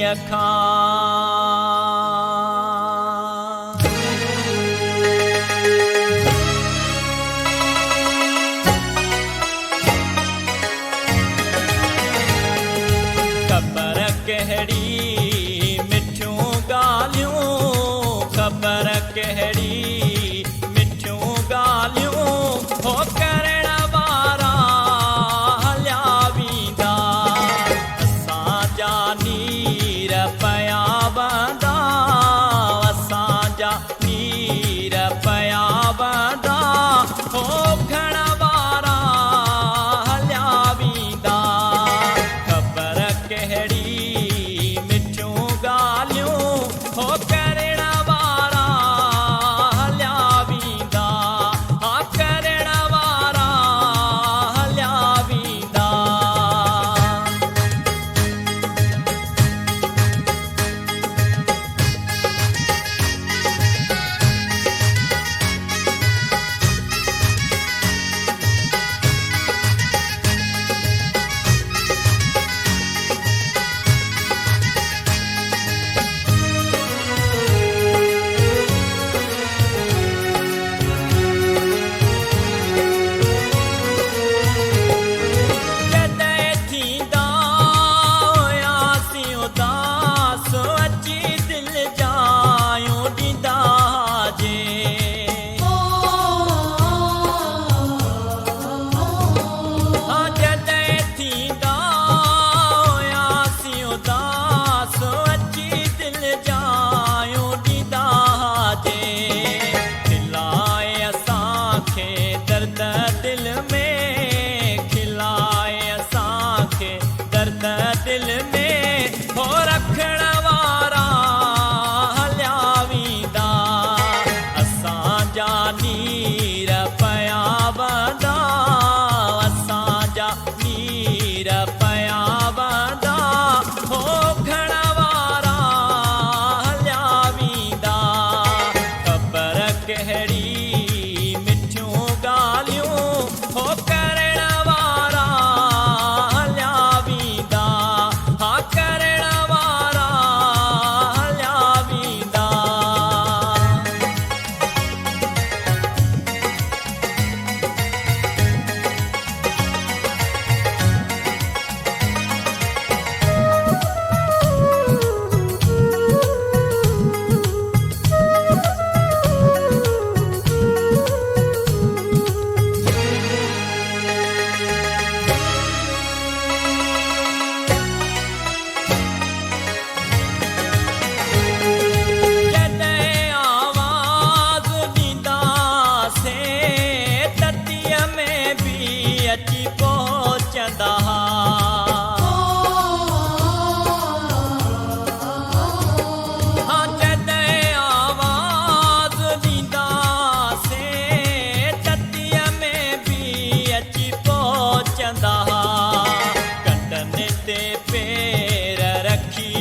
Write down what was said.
खबर कहड़ी मिठियूं ॻाल्हियूं, खबर कहड़ी मिठियूं ॻाल्हियूं, हो करण वारा हलिया वेंदा, असांजा नीर पया वंदा, असांजा नीर पया वंदा, हो घण वारा हलिया वेंदा। खबर कहड़ी मिठियूं ॻाल्हियूं, हो करण वारा हलिया वेंदा, हा करण वारा हलिया वेंदा। जॾहिं थींदा हुआसीं उदास, अची दिलि जायूं ॾींदा जे, जॾहिं थींदा हुआसीं उदास, अची दिलि जायूं ॾींदा जे, खिलाए असांखे दर्द दिल में, खिलाए असांखे दर्द दिल में, हो रखण वारा हलिया वेंदा, असांजा नीर पया वंदा, असांजा नीर पया वंदा, हो घण वारा हलिया वेंदा। खबर कहड़ी मिठियूं ॻाल्हियूं, हो करण वारा हलिया वेंदा, हा करण वारा हलिया वेंदा। जॾहिं आवाज़ ॾींदासीं, ततीअ में बि अची पहुचंदा, हा जॾहिं आवाज़ ॾींदासीं, ततीअ में बि अची पहुचंदा, कंधनि ते पेर रखी